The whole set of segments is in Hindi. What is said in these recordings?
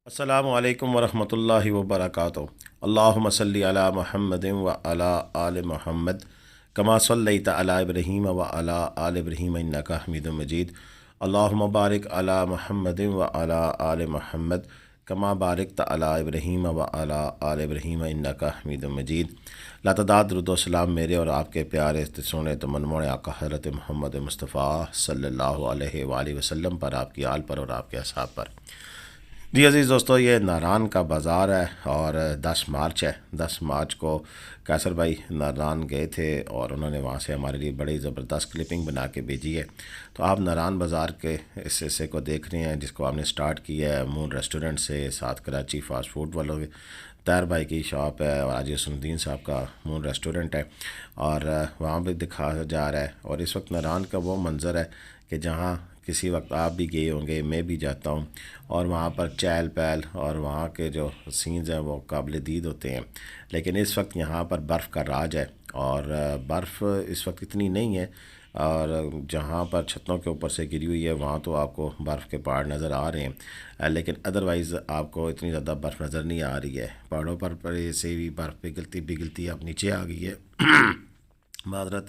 अस्सलामु अलैकुम वरहमतुल्लाहि वबरकातुहू। अल्लाहुम्मा सल्लि अला मुहम्मदिन व अला आलि मुहम्मद कमा सल्लैता अला इब्राहीम व अला आलि इब्राहीम इन्नका हमीदुम मजीद। अल्लाहुम्मा बारिक अला मुहम्मदिन व अला आलि मुहम्मद कमा बारिकता अला इब्राहीम व अला आलि इब्राहीम इन्नका हमीदुम मजीद। लातदाद दुरूद व सलाम मेरे और आपके प्यारे सोने तो मनमोने आका हज़रत मोहम्मद मुस्तफ़ा सल्लल्लाहु अलैहि वसल्लम पर, आपकी आल पर और आपके असहाब पर। जी अज़ीज़ दोस्तों, ये नारान का बाज़ार है और 10 मार्च है। 10 मार्च को कैसर भाई नारान गए थे और उन्होंने वहाँ से हमारे लिए बड़ी ज़बरदस्त क्लिपिंग बना के भेजी है। तो आप नारान बाज़ार के इस हिस्से को देख रहे हैं जिसको आपने स्टार्ट किया है मून रेस्टोरेंट से, साथ कराची फ़ास्ट फूड वालों के तैर भाई की शॉप है और आज सुनदीन साहब का मून रेस्टोरेंट है और वहाँ भी दिखाया जा रहा है। और इस वक्त नारान का वो मंज़र है कि जहाँ किसी वक्त आप भी गए होंगे, मैं भी जाता हूँ और वहाँ पर चहल पहल और वहाँ के जो सीन्स हैं वो काबिल दीद होते हैं। लेकिन इस वक्त यहाँ पर बर्फ़ का राज है और बर्फ़ इस वक्त इतनी नहीं है और जहाँ पर छतों के ऊपर से गिरी हुई है वहाँ तो आपको बर्फ़ के पहाड़ नज़र आ रहे हैं, लेकिन अदरवाइज़ आपको इतनी ज़्यादा बर्फ़ नज़र नहीं आ रही है। पहाड़ों पर से भी बर्फ़ पिघलती पिघलती अब नीचे आ गई है मादरत,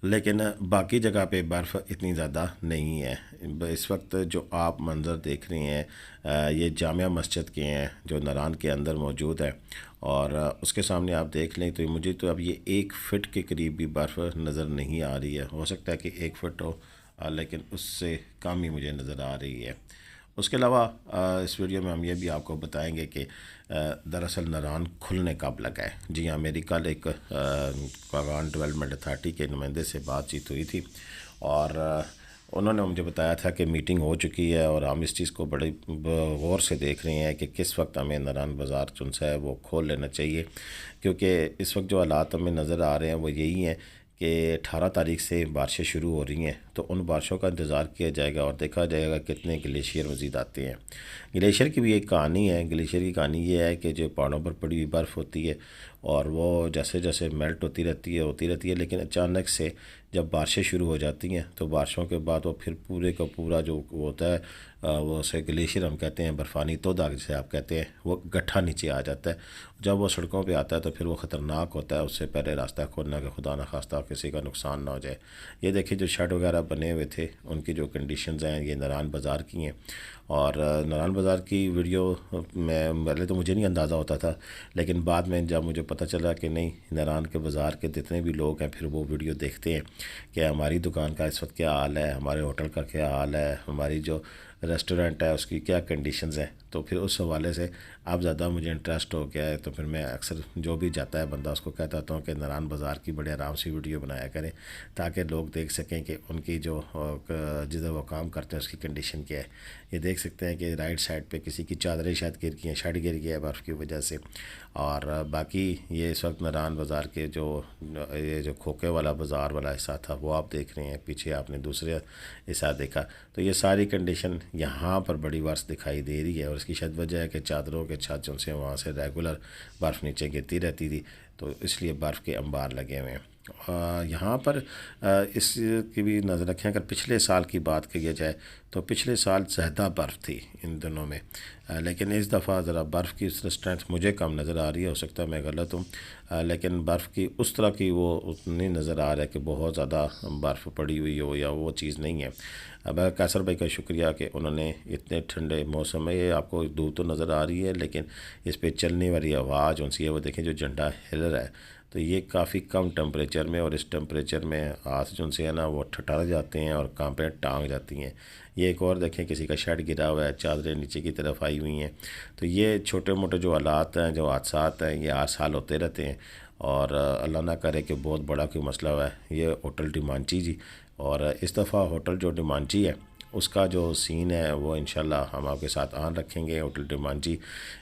लेकिन बाकी जगह पे बर्फ़ इतनी ज़्यादा नहीं है। इस वक्त जो आप मंज़र देख रहे हैं ये जामिया मस्जिद के हैं जो नारान के अंदर मौजूद है और उसके सामने आप देख लें तो मुझे तो अब ये 1 फ़िट के करीब भी बर्फ़ नज़र नहीं आ रही है। हो सकता है कि 1 फ़िट हो लेकिन उससे कम ही मुझे नज़र आ रही है। उसके अलावा इस वीडियो में हम ये भी आपको बताएंगे कि दरअसल नारान खुलने कब लगा है। जी हाँ, मेरी कल एक कागान डेवलपमेंट अथॉरिटी के नुमाइंदे से बातचीत हुई थी और उन्होंने मुझे बताया था कि मीटिंग हो चुकी है और हम इस चीज़ को बड़े गौर से देख रहे हैं कि किस वक्त हमें नारान बाज़ार जो है वो खोल लेना चाहिए, क्योंकि इस वक्त जो हालात हमें नज़र आ रहे हैं वो यही हैं कि 18 तारीख से बारिशें शुरू हो रही हैं। तो उन बारिशों का इंतज़ार किया जाएगा और देखा जाएगा कितने ग्लेशियर मज़ीद आते हैं। ग्लेशियर की भी एक कहानी है। ग्लेशियर की कहानी ये है कि जो पहाड़ों पर पड़ी हुई बर्फ़ होती है और वो जैसे जैसे मेल्ट होती रहती है, लेकिन अचानक से जब बारिशें शुरू हो जाती हैं तो बारिशों के बाद वो फिर पूरे का पूरा जो होता है वो उसे ग्लेशियर हम कहते हैं, बर्फ़ानी तोदा जिसे आप कहते हैं, वो गड्ढा नीचे आ जाता है। जब वो सड़कों पे आता है तो फिर वो ख़तरनाक होता है। उससे पहले रास्ता खोलना कि खुदा न खास्ता किसी का नुकसान ना हो जाए। ये देखिए जो शेड वगैरह बने हुए थे उनकी जो कंडीशंस हैं ये नारान बाज़ार की हैं। और नारान बाज़ार की वीडियो में पहले तो मुझे नहीं अंदाज़ा होता था, लेकिन बाद में जब मुझे पता चला कि नहीं नारान के बाज़ार के जितने भी लोग हैं फिर वो वीडियो देखते हैं कि हमारी दुकान का इस वक्त क्या हाल है, हमारे होटल का क्या हाल है, हमारी जो रेस्टोरेंट है उसकी क्या कंडीशंस हैं। तो फिर उस हवाले से अब ज़्यादा मुझे इंटरेस्ट हो गया है। तो फिर मैं अक्सर जो भी जाता है बंदा उसको कहता हूँ कि नारान बाज़ार की बड़े आराम से वीडियो बनाया करें ताकि लोग देख सकें कि उनकी जो जिधर वो काम करते हैं उसकी कंडीशन क्या है। ये देख सकते हैं कि राइट साइड पे किसी की चादरें शायद गिर गई हैं, शेड गिर गया है बर्फ़ की वजह से। और बाकी ये इस वक्त नारान बाज़ार के जो ये जो खोखे वाला बाज़ार वाला हिस्सा था वो आप देख रहे हैं, पीछे आपने दूसरे हिस्सा देखा। तो ये सारी कंडीशन यहाँ पर बड़ी वर्ष दिखाई दे रही है और इसकी शायद वजह है कि चादरों के छत जो से वहाँ से रेगुलर बर्फ़ नीचे गिरती रहती थी तो इसलिए बर्फ़ के अंबार लगे हुए हैं। यहाँ पर इसकी भी नज़र रखें, अगर पिछले साल की बात की जाए तो पिछले साल ज़्यादा बर्फ़ थी इन दिनों में, लेकिन इस दफ़ा ज़रा बर्फ़ की स्ट्रेंथ मुझे कम नज़र आ रही है। हो सकता है मैं गलत हूँ, लेकिन बर्फ़ की उस तरह की वो उतनी नज़र आ रहा है कि बहुत ज़्यादा बर्फ़ पड़ी हुई हो या वो चीज़ नहीं है। अब कैसर भाई का शुक्रिया कि उन्होंने इतने ठंडे मौसम में, ये आपको धूप तो नज़र आ रही है लेकिन इस पर चलने वाली आवाज़ उनसी है वो देखें जो झंडा हिल रहा है। तो ये काफ़ी कम टेम्परेचर में और इस टेम्परेचर में हाथ जो से है ना वो ठठर जाते हैं और कांपे टांग जाती हैं। ये एक और देखें किसी का शेड गिरा हुआ है, चादरें नीचे की तरफ आई हुई हैं। तो ये छोटे मोटे जो हालात हैं, जो हादसात हैं, ये हर साल होते रहते हैं और अल्लाह ना करे कि बहुत बड़ा कोई मसला हुआ है। ये होटल डिमांची जी, और इस दफ़ा होटल जो डिमांची है उसका जो सीन है वो इंशाल्लाह हम आपके साथ आन रखेंगे। होटल डिमांची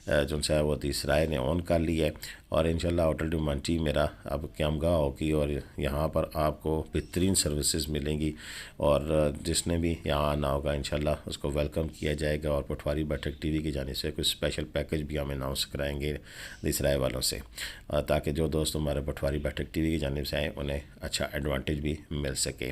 जो है वो तीसराय ने ऑन कर ली है और इंशाल्लाह होटल डुमंटी मेरा अब क़यामगाह होगी और यहाँ पर आपको बेहतरीन सर्विसेज मिलेंगी और जिसने भी यहाँ आना होगा इंशाल्लाह उसको वेलकम किया जाएगा। और पटवारी बैठक टीवी की जानिब से कुछ स्पेशल पैकेज भी हम अनाउंस कराएंगे दिसराय वालों से, ताकि जो दोस्त हमारे पटवारी बैठक टीवी की जानिब से आएँ उन्हें अच्छा एडवांटेज भी मिल सके।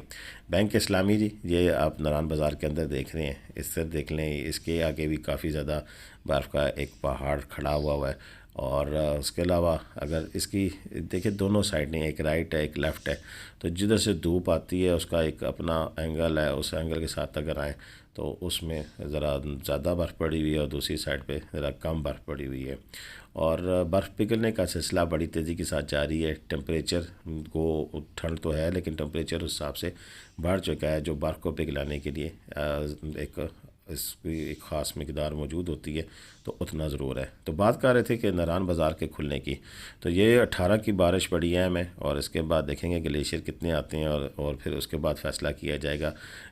बैंक इस्लामी जी, ये आप नारायण बाज़ार के अंदर देख रहे हैं, इस तरह देख लें, इसके आगे भी काफ़ी ज़्यादा बर्फ़ का एक पहाड़ खड़ा हुआ है। और उसके अलावा अगर इसकी देखिए दोनों साइड नहीं, एक राइट है एक लेफ़्ट है, तो जिधर से धूप आती है उसका एक अपना एंगल है, उस एंगल के साथ अगर आएँ तो उसमें ज़रा ज़्यादा बर्फ़ पड़ी हुई है और दूसरी साइड पे ज़रा कम बर्फ़ पड़ी हुई है। और बर्फ़ पिघलने का सिलसिला बड़ी तेज़ी के साथ जारी है। टेम्परेचर को ठंड तो है लेकिन टेम्परेचर उस हिसाब से बढ़ चुका है जो बर्फ़ को पिघलाने के लिए एक इसकी एक ख़ास मकदार मौजूद होती है, तो उतना ज़रूर है। तो बात कर रहे थे कि नारायण बाज़ार के खुलने की, तो ये 18 की बारिश पड़ी है हमें और इसके बाद देखेंगे ग्लेशियर कितने आते हैं और फिर उसके बाद फ़ैसला किया जाएगा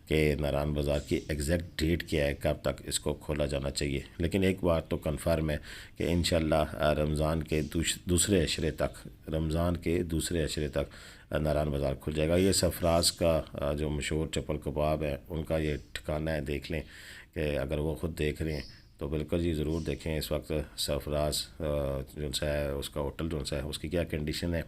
कि नारायण बाज़ार की एग्जैक्ट डेट क्या है, कब तक इसको खोला जाना चाहिए। लेकिन एक बात तो कन्फर्म है कि इंशाल्लाह रमज़ान के दूसरे अशरे तक, रमज़ान के दूसरे अशरे तक नारायण बाज़ार खुल जाएगा। ये सरफराज का जो मशहूर चप्पल कबाब है उनका ये ठिकाना है, देख लें कि अगर वो ख़ुद देख रहे हैं तो बिल्कुल जी ज़रूर देखें। इस वक्त सरफराज जो सा है उसका होटल जो सा है उसकी क्या कंडीशन है।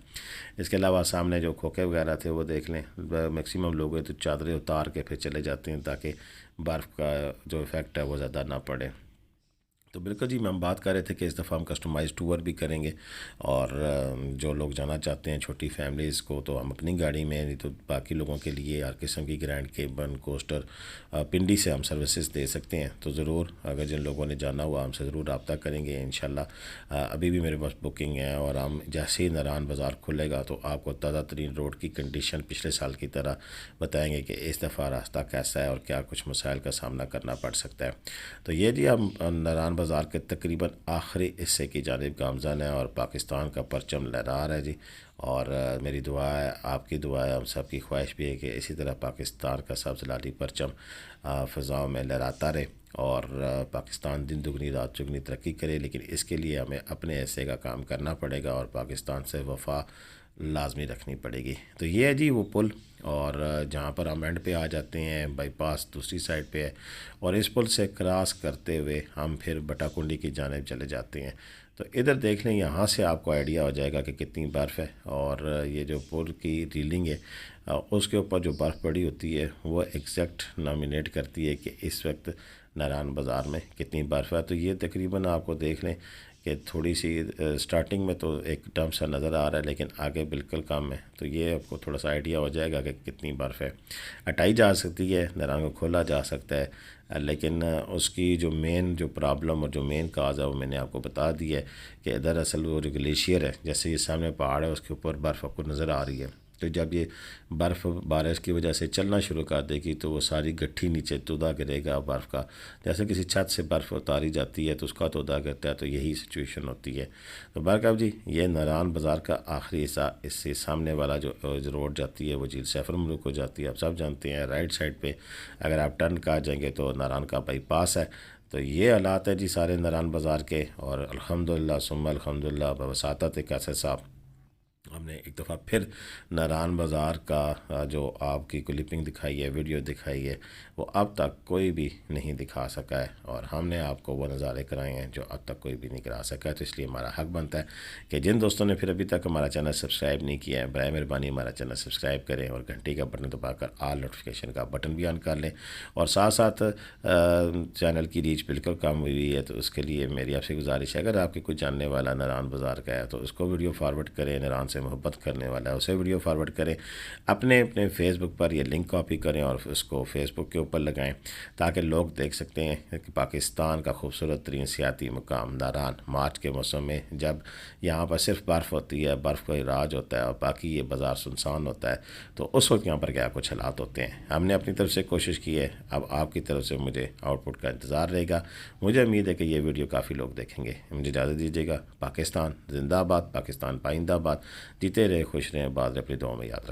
इसके अलावा सामने जो खोखे वगैरह थे वो देख लें, मैक्सिमम लोग तो चादरें उतार के फिर चले जाते हैं ताकि बर्फ़ का जो इफ़ेक्ट है वो ज़्यादा ना पड़े। तो बिल्कुल जी, हम बात कर रहे थे कि इस दफ़ा हम कस्टमाइज़ टूर भी करेंगे और जो लोग जाना चाहते हैं छोटी फैमिलीज़ को तो हम अपनी गाड़ी में, नहीं तो बाकी लोगों के लिए हर किस्म की ग्रैंड केबन कोस्टर पिंडी से हम सर्विसेज दे सकते हैं। तो ज़रूर अगर जिन लोगों ने जाना हुआ हमसे ज़रूर रब्ता करेंगे इंशाल्लाह। अभी भी मेरे पास बुकिंग है और हम जैसे ही नारायण बाज़ार खुलेगा तो आपको ताज़ा तरीन रोड की कंडीशन पिछले साल की तरह बताएँगे कि इस दफ़ा रास्ता कैसा है और क्या कुछ मसाइल का सामना करना पड़ सकता है। तो ये जी हम नारायण बाज़ार के तकरीबन आखिरी हिस्से की जानिब गामज़न है और पाकिस्तान का परचम लहरा रहा है जी। और मेरी दुआ है, आपकी दुआ है, हम सब की ख्वाहिश भी है कि इसी तरह पाकिस्तान का सब्ज़ परचम फ़िज़ाओं में लहराता रहे और पाकिस्तान दिन दुगनी रात चुगनी तरक्की करे। लेकिन इसके लिए हमें अपने हिस्से का काम करना पड़ेगा और पाकिस्तान से वफ़ा लाजमी रखनी पड़ेगी। तो ये है जी वो पुल, और जहाँ पर हम एंड पे आ जाते हैं बाईपास दूसरी साइड पे है और इस पुल से क्रॉस करते हुए हम फिर बटाकुंडी की जानिब चले जाते हैं। तो इधर देख लें, यहाँ से आपको आइडिया हो जाएगा कि कितनी बर्फ़ है। और ये जो पुल की रीलिंग है उसके ऊपर जो बर्फ़ पड़ी होती है वो एग्जैक्ट नॉमिनेट करती है कि इस वक्त नारायण बाज़ार में कितनी बर्फ़ है। तो ये तकरीबन आपको देख लें कि थोड़ी सी स्टार्टिंग में तो एक डम सा नज़र आ रहा है लेकिन आगे बिल्कुल कम है। तो ये आपको थोड़ा सा आइडिया हो जाएगा कि कितनी बर्फ़ है। हटाई जा सकती है, नारायण को खोला जा सकता है, लेकिन उसकी जो मेन जो प्रॉब्लम और जो मेन काज है वो मैंने आपको बता दिया है कि दरअसल वो जो ग्लेशियर है, जैसे ये सामने पहाड़ है उसके ऊपर बर्फ़ आपको नज़र आ रही है। तो जब ये बर्फ़ बारिश की वजह से चलना शुरू कर देगी तो वो सारी गट्ठी नीचे तोदा गिरेगा बर्फ़ का, जैसे किसी छत से बर्फ़ उतारी जाती है तो उसका तोदा गिरता है। तो यही सिचुएशन होती है। तो बहरकैफ जी, ये नारायण बाज़ार का आखिरी हिस्सा, इससे सामने वाला जो रोड जाती है वो झील सैफर मुल्क को जाती है, आप सब जानते हैं। राइट साइड पर अगर आप टर्न कर जाएंगे तो नारायण का बाईपास है। तो ये हालात है जी सारे नारायण बाज़ार के। और अल्हम्दुलिल्लाह सुम्मा अल्हम्दुलिल्लाह बवसातत कैसे साहब हमने एक दफ़ा फिर नारायण बाज़ार का जो आपकी क्लिपिंग दिखाई है, वीडियो दिखाई है, वो अब तक कोई भी नहीं दिखा सका है और हमने आपको वो नज़ारे कराए हैं जो अब तक कोई भी नहीं करा सका है। तो इसलिए हमारा हक़ बनता है कि जिन दोस्तों ने फिर अभी तक हमारा चैनल सब्सक्राइब नहीं किया है, बराए मेहरबानी हमारा चैनल सब्सक्राइब करें और घंटी का बटन दबाकर ऑल नोटिफिकेशन का बटन भी ऑन कर लें। और साथ साथ चैनल की रीच बिल्कुल कम हुई है, तो उसके लिए मेरी आपसे गुजारिश है, अगर आपके कोई जानने वाला नारायण बाज़ार का है तो उसको वीडियो फॉरवर्ड करें। नारायण से मोहब्बत करने वाला है उसे वीडियो फॉरवर्ड करें, अपने अपने फेसबुक पर ये लिंक कॉपी करें और उसको फेसबुक के ऊपर लगाएं ताकि लोग देख सकते हैं कि पाकिस्तान का खूबसूरत तरीन सियाती मुकाम नारायण मार्च के मौसम में, जब यहाँ पर सिर्फ बर्फ़ होती है, बर्फ़ का राज होता है और बाकी ये बाज़ार सुनसान होता है, तो उस वक्त यहाँ पर क्या कुछ हालात होते हैं। हमने अपनी तरफ से कोशिश की है, अब आपकी तरफ से मुझे आउटपुट का इंतज़ार रहेगा। मुझे उम्मीद है कि ये वीडियो काफ़ी लोग देखेंगे। मुझे इजाज़त दीजिएगा। पाकिस्तान जिंदाबाद, पाकिस्तान पाइंदाबाद। जीते रहे, खुश रहें, बाद अपनी दुआ में याद रखें।